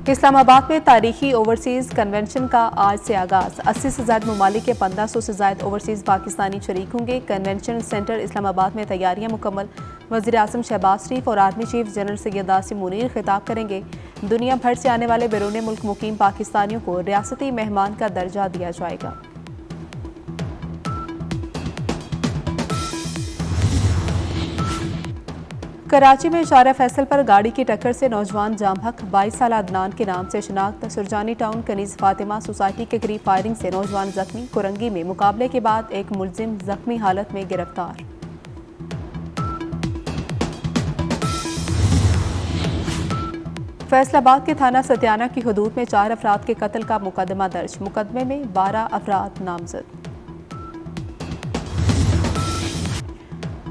इस्लामाबाद में तारीखी overseas convention का आज से आगाज। 80 से ज्यादा ममालिक के 1500 से ज्यादा ओवरसीज पाकिस्तानी शरीक होंगे। कन्वेंशन सेंटर इस्लामाबाद में तैयारियां मुकम्मल। वज़ीर आज़म शहबाज शरीफ और army chief general Syed Asim Munir खिताब करेंगे। दुनिया भर से आने वाले बैरून मुल्क मुकीम पाकिस्तानियों को रियासती मेहमान का दर्जा दिया जाएगा। कराची में शारा फैसल पर गाड़ी की टक्कर से नौजवान जामहक 22 साल अदनान के नाम से शनाख्त। सुरजानी टाउन कनीज फातिमा सोसाइटी के करीब फायरिंग से नौजवान जख्मी। कुरंगी में मुकाबले के बाद एक मुलजिम जख्मी हालत में गिरफ्तार। फैसलाबाद के थाना सत्याना की हदूद में 4 अफराद के कत्ल का मुकदमा दर्ज। मुकदमे में 12 अफराद नामजद।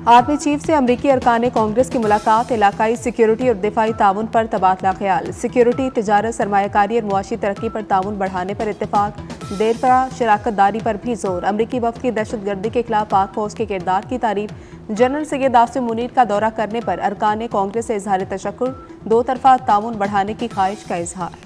आर्मी चीफ से अमरीकी अरकान कांग्रेस की मुलाकात। इलाकाई सिक्योरिटी और दिफाई ताउन पर तबादला ख्याल। सिक्योरिटी, तिजारत, सरमायाकारी और मुआशी तरक्की पर ताउन बढ़ाने पर इत्तेफाक। देरपा शराकत दारी पर भी जोर। अमरीकी वफ्द की दहशतगर्दी के खिलाफ पाक फौज के किरदार की तारीफ। जनरल सैयद आसिम मुनीर का दौरा करने पर अरकान कांग्रेस से इजहार तशक्कुर। दो तरफा ताउन बढ़ाने की ख्वाहिश का इजहार।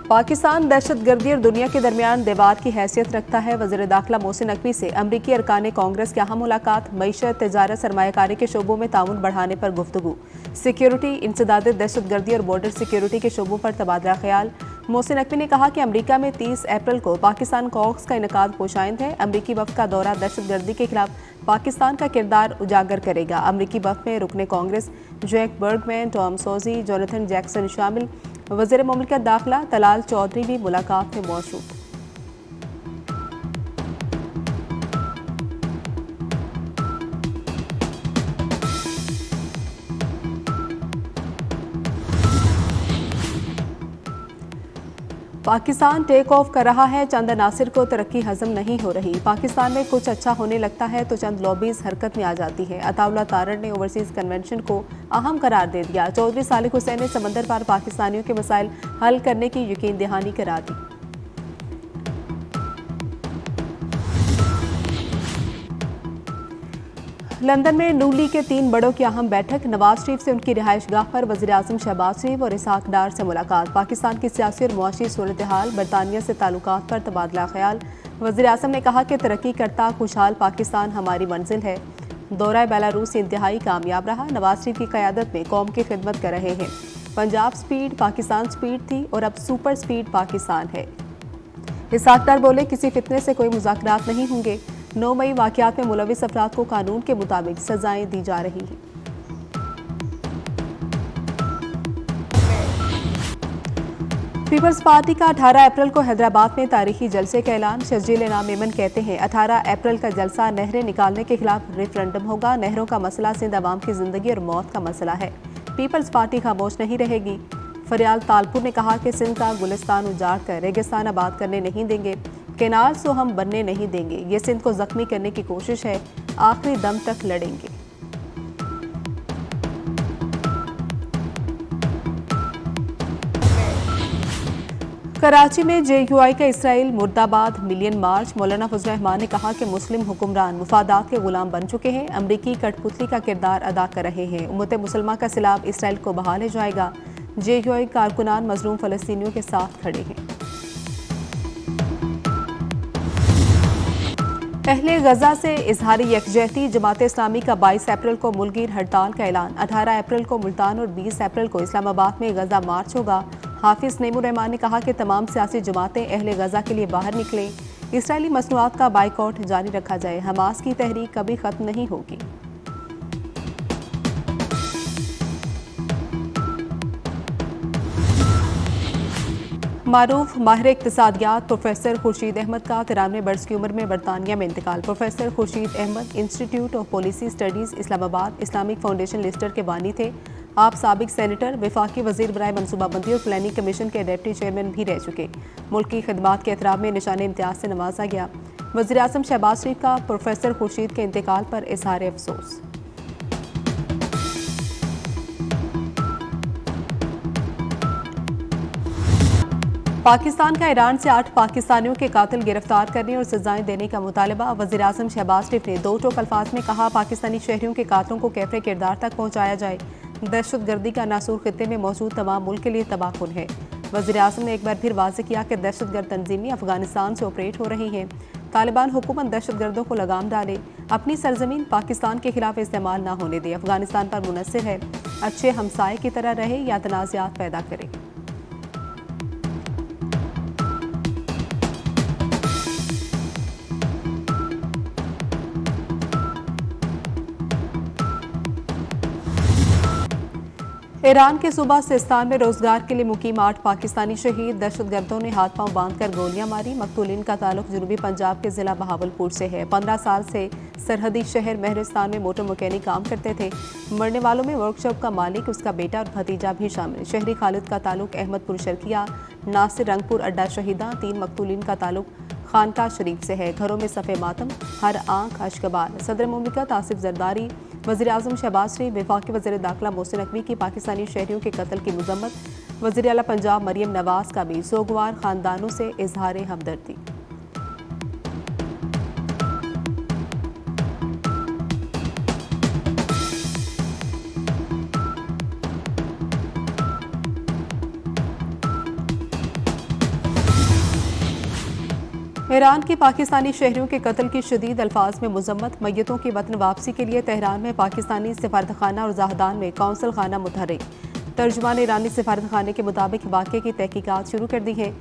पाकिस्तान दहशतगर्दी और दुनिया के दरमियान दीवार की हैसियत रखता है। वज़ीर दाखिला मोहसिन नकवी से अमरीकी अरकान कांग्रेस की अहम मुलाकात। मईशत, तिजारत, सरमायाकारी के शोबों में ताउन बढ़ाने पर गुफ्तगू। सिक्योरिटी, इंसदाद दहशतगर्दी और बॉर्डर सिक्योरिटी के शोबों पर तबादला ख्याल। मोहसिन नकवी ने कहा कि अमरीका में 30 अप्रैल को पाकिस्तान कॉक्स का इनेकाद खुशाइंद है। अमरीकी वफ्द का दौरा दहशतगर्दी के खिलाफ पाकिस्तान का किरदार उजागर करेगा। अमरीकी वफ्द में रुकने congress Jack Bergman, Tom Suozzi, Jonathan Jackson शामिल। वज़ीर मुमलिकत दाखिला तलाल चौधरी भी मुलाकात में मौजूद। पाकिस्तान टेक ऑफ कर रहा है। चंद अनासिर को तरक्की हजम नहीं हो रही। पाकिस्तान में कुछ अच्छा होने लगता है तो चंद लॉबीज हरकत में आ जाती है। अताउल्लाह तारड़ ने ओवरसीज कन्वेंशन को अहम करार दे दिया। चौधरी सालिक हुसैन ने समंदर पार पाकिस्तानियों के मसाइल हल करने की यकीन दहानी करा दी। लंदन में नून लीग के 3 बड़ों की अहम बैठक। नवाज शरीफ से उनकी रिहाइशगाह पर वज़ीर आज़म शहबाज शरीफ और इसहाक डार से मुलाकात। पाकिस्तान की सियासी और मुआशी सूरत हाल, बरतानिया से ताल्लुकात पर तबादला ख्याल। वज़ीर आज़म ने कहा कि तरक्की करता खुशहाल पाकिस्तान हमारी मंजिल है। दौरा बेलारूस इंतहाई कामयाब रहा। नवाज शरीफ की क़यादत में कौम की खिदमत कर रहे हैं। पंजाब स्पीड पाकिस्तान स्पीड थी और अब सुपर स्पीड पाकिस्तान है। इसहाक डार बोले, किसी फितने से कोई मुज़ाकरात नहीं होंगे। 9 मई वाक़यात में मुलविस अफराद को कानून के मुताबिक सजाएं दी जा रही हैं। पीपल्स पार्टी का 18 अप्रैल को हैदराबाद में तारीखी जलसे का ऐलान। शर्जील इनाम मेमन कहते हैं 18 अप्रैल का जलसा नहरें निकालने के खिलाफ रेफरेंडम होगा। नहरों का मसला सिंध अवाम की जिंदगी और मौत का मसला है। पीपल्स पार्टी खामोश नहीं रहेगी। फरियाल तालपुर ने कहा कि सिंध का गुलिस्तान उजाड़ कर रेगिस्तान आबाद करने नहीं देंगे। केनाल से हम बनने नहीं देंगे। ये सिंध को जख्मी करने की कोशिश है। आखिरी दम तक लड़ेंगे। कराची में JUI का इसराइल मुर्दाबाद मिलियन मार्च। मौलाना फजल रहमान ने कहा कि मुस्लिम हुक्मरान मुफादात के गुलाम बन चुके हैं। अमरीकी कठपुतली का किरदार अदा कर रहे हैं। उम्मत मुसलमान का सिलाब इसराइल को बहा ले जाएगा। JUI कारकुनान मजलूम फलस्तीनियों के साथ खड़े हैं। अहले गजा से इजहारी यकजहती। जमात इस्लामी का 22 अप्रैल को मुल्कगीर हड़ताल का ऐलान। 18 अप्रैल को मुल्तान और 20 अप्रैल को इस्लामाबाद में गजा मार्च होगा। हाफिज नईमुर रहमान ने कहा कि तमाम सियासी जमातें अहले गजा के लिए बाहर निकलें। इसराइली मसनूआत का बाइकआउट जारी रखा जाए। हमास की तहरीक कभी खत्म नहीं होगी। मारूफ माहिर इक्तिसादियात प्रोफेसर खुर्शीद अहमद का 93 बरस की उम्र में बरतानिया में इंतकाल। Professor Khurshid Ahmad institute of policy studies Islamabad Islamic foundation Leicester के बानी थे। आप साबिक सेनेटर, वफाकी वजीर बराए मनसूबाबंदी और प्लानिंग कमीशन के डिप्टी चेयरमैन भी रह चुके। मुल्क की खिदमात के एहतराम में निशान इम्तियाज से नवाजा गया। वज़ीर आज़म शहबाज शरीफ का प्रोफेसर खुर्शीद के इंतकाल पर इजहार अफसोस। पाकिस्तान का ईरान से 8 पाकिस्तानियों के कातिल गिरफ्तार करने और सजाएं देने का मुतालबा। वज़ीर-ए-आज़म शहबाज शरीफ ने दो टोक अल्फाज में कहा, पाकिस्तानी शहरियों के कातलों को कैफरे किरदार तक पहुँचाया जाए। दहशतगर्दी का नासूर खित्ते में मौजूद तमाम मुल्क के लिए तबाहकुन है। वज़ीर-ए-आज़म ने एक बार फिर वाज़ेह किया कि दहशतगर्द तंजीमें अफगानिस्तान से ऑपरेट हो रही हैं। तालिबान हुकूमत दहशतगर्दों को लगाम डाले, अपनी सरजमीन पाकिस्तान के खिलाफ इस्तेमाल न होने दे। अफगानिस्तान पर मुनसिर है, अच्छे हमसाये की तरह रहे या तनाज़ात पैदा करे। ईरान के सूबा सिस्तान में रोजगार के लिए मुकीम 8 पाकिस्तानी शहीद। दहशतगर्दों ने हाथ पांव बांधकर गोलियां मारी। मकतूलीन का ताल्लुक जनूबी पंजाब के जिला बहावलपुर से है। 15 साल से सरहदी शहर महरिस्तान में मोटर मैकेनिक काम करते थे। मरने वालों में वर्कशॉप का मालिक, उसका बेटा और भतीजा भी शामिल। शहरी खालिद का ताल्लुक अहमदपुर शर्किया, नासिर रंगपुर अड्डा शहीदा। 3 मकतूलीन का ताल्लुक खानका शरीफ से है। घरों में सफ़े मातम, हर आंख अश्कबार। सदर मुमलिकत आसिफ जरदारी, वज़ीर-ए-आज़म शहबाज शरीफ, वफाकी वज़ीर दाखिला मोहसिन नकवी की पाकिस्तानी शहरियों के कत्ल की मजम्मत। वज़ीर आला पंजाब मरियम नवाज का भी सोगवार खानदानों से इजहार हमदर्दी। ईरान की पाकिस्तानी शहरियों के कत्ल की शदीद अल्फाज में मजम्मत। मैयतों की वतन वापसी के लिए तेहरान में पाकिस्तानी सिफारतखाना और जहादान में कौंसल खाना मुतहर्रिक। तर्जुमान ईरानी सिफारतखाने के मुताबिक वाक़े की तहकीकात शुरू कर दी है।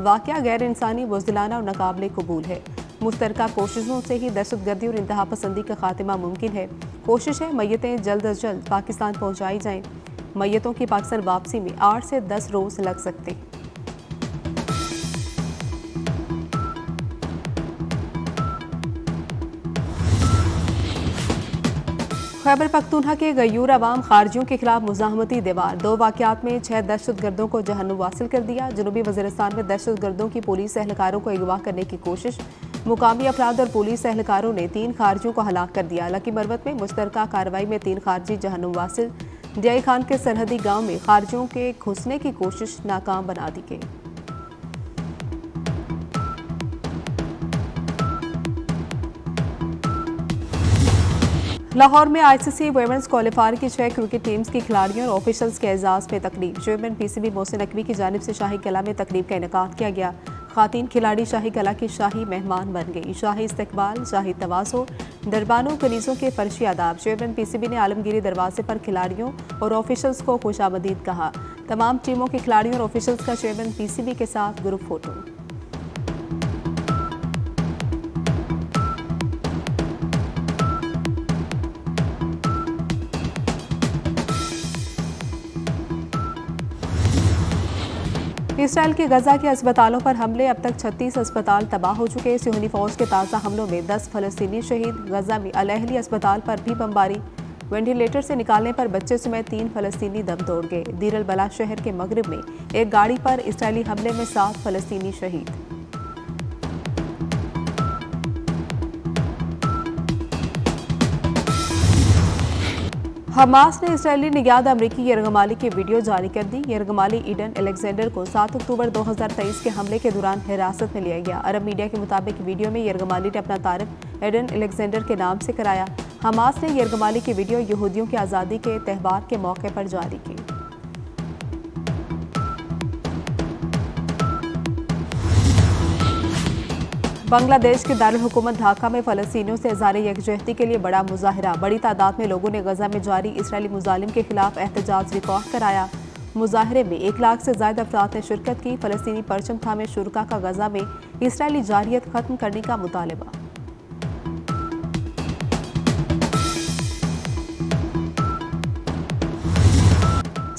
वाक़या गैर इंसानी, बुज़दिलाना और नाकाबिले कबूल है। मुश्तरका कोशिशों से ही दहशतगर्दी और इंतहा पसंदी का खात्मा मुमकिन है। कोशिश है मैयतें जल्द अज जल्द पाकिस्तान पहुँचाई जाएँ। मैयतों की पाकिस्तान वापसी में 8 से 10 रोज़ लग सकते हैं। खैबर पख्तूनख्वा के गयूर अवाम खारजियों के खिलाफ मुज़ाहमती दीवार। 2 वाक़यात में 6 दहशतगर्दों को जहन्नुम वासिल कर दिया। जनूबी वज़ीरिस्तान में दहशतगर्दों की पुलिस एहलकारों को अगवा करने की कोशिश। मुकामी अफराद और पुलिस एहलकारों ने 3 खारजियों को हलाक कर दिया। लकी मरवत में मुश्तरका कार्रवाई में 3 खारजी जहन्नुम वासिल। जय खान के सरहदी गाँव में खारजियों के घुसने की कोशिश नाकाम बना दी गई। लाहौर में आईसीसी वुमेन्स क्वालीफायर की 6 क्रिकेट टीम्स की खिलाड़ियों और ऑफिशियल्स के एजाज में तकरीब। चेयरमैन पीसीबी मोहसिन नकवी की जानिब से शाही कला में तकरीब का इनेकाद किया गया। खातीन खिलाड़ी शाही कला की शाही मेहमान बन गई। शाही इस्तकबाल, शाही तवाज़ो, दरबानों कनीज़ों के फर्शी आदाब। चेयरमैन पीसीबी ने आलमगीरी दरवाजे पर खिलाड़ियों और ऑफिशियल्स को खुशामदीद कहा। तमाम टीमों के खिलाड़ियों और ऑफिशियल्स का चेयरमैन पीसीबी के साथ ग्रुप फोटो। इसराइल के गजा के अस्पतालों पर हमले। अब तक 36 अस्पताल तबाह हो चुके। सियोनी फौज के ताज़ा हमलों में 10 फलस्तीनी शहीद। गजा में अल अहली अस्पताल पर भी बमबारी। वेंटिलेटर से निकालने पर बच्चे समेत 3 फलस्तीनी दम तोड़ गए। दीर अल बला शहर के मगरिब में एक गाड़ी पर इसराइली हमले में 7 फलस्तीनी शहीद। हमास ने इसराइली निगरान अमरीकी यरगमाली की वीडियो जारी कर दी। यरगमाली ईडन अलेक्जेंडर को 7 अक्टूबर 2023 के हमले के दौरान हिरासत में लिया गया। अरब मीडिया के मुताबिक वीडियो में यरगमाली ने अपना तारुफ ईडन अलेक्जेंडर के नाम से कराया। हमास ने यरगमाली की वीडियो यहूदियों की आज़ादी के त्यौहार के मौके पर जारी की। बांग्लादेश के दारुल हुकूमत ढाका में फ़लस्तीनियों से इज़हार यकजहती के लिए बड़ा मुजाहरा। बड़ी तादाद में लोगों ने गजा में जारी इसराइली मुजालिम के खिलाफ एहतजाज रिकॉर्ड कराया। मुजाहरे में 1 लाख से ज़्यादा अफराद ने शिरकत की। फ़लस्तीनी परचम थामे शुरका का गजा में इसराइली जारियत खत्म करने का मुतालबा।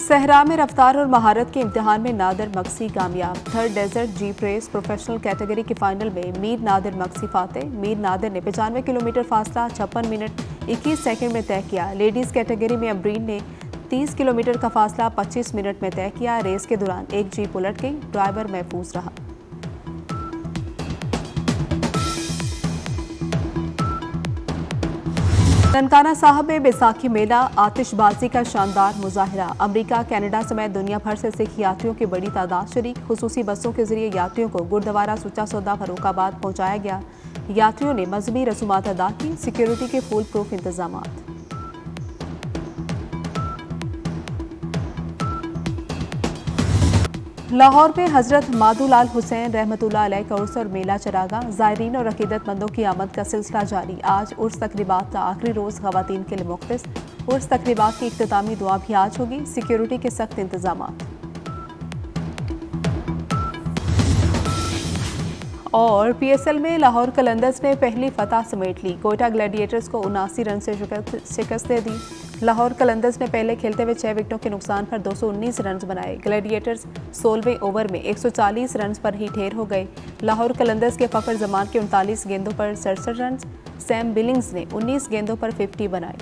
सहरा में रफ्तार और महारत के इम्तिहान में नादिर मक्सी कामयाब। 3rd desert jeep race professional category के फाइनल में मीर नादिर मक्सी फाते। मीर नादिर ने 95 किलोमीटर फासला 56 मिनट 21 सेकंड में तय किया। लेडीज़ कैटेगरी में अब्रीन ने 30 किलोमीटर का फासला 25 मिनट में तय किया। रेस के दौरान एक जीप उलट गई, ड्राइवर महफूज रहा। ननकाना साहब में बैसाखी मेला, आतिशबाजी का शानदार मुजाहरा। अमेरिका, कनाडा समेत दुनिया भर से सिख यात्रियों की बड़ी तादाद शरीक। खुसूसी बसों के जरिए यात्रियों को गुरुद्वारा सुच्चा सौदा फर्रुखाबाद पहुंचाया गया। यात्रियों ने मजहबी रसूमात अदा की। सिक्योरिटी के फुल प्रूफ इंतजाम। लाहौर में हजरत मादुलाल हुसैन रहमतुल्लाह अलैह का उर्स और मेला चरागा। ज़ायरीन और अकीदतमंदों की आमद का सिलसिला जारी। आज उर्स तकरीबात का आखिरी रोज़ ख़वातीन के लिए मुख्तस। उर्स तकरीबात की इख्तितामी दुआ भी आज होगी। सिक्योरिटी के सख्त इंतजाम। और PSL में लाहौर कलंदर्स ने पहली फतह समेट ली। कोयटा ग्लैडिएटर्स को 79 रन से शिकस्त दे दी। लाहौर कलंदर्स ने पहले खेलते हुए 6 विकेटों के नुकसान पर 219 रन बनाए। ग्लैडिएटर्स 16वें ओवर में 140 रन पर ही ढेर हो गए। लाहौर कलंदर्स के फखर जमान के 39 गेंदों पर 67 रन, सैम बिलिंग्स ने 19 गेंदों पर 50 बनाए।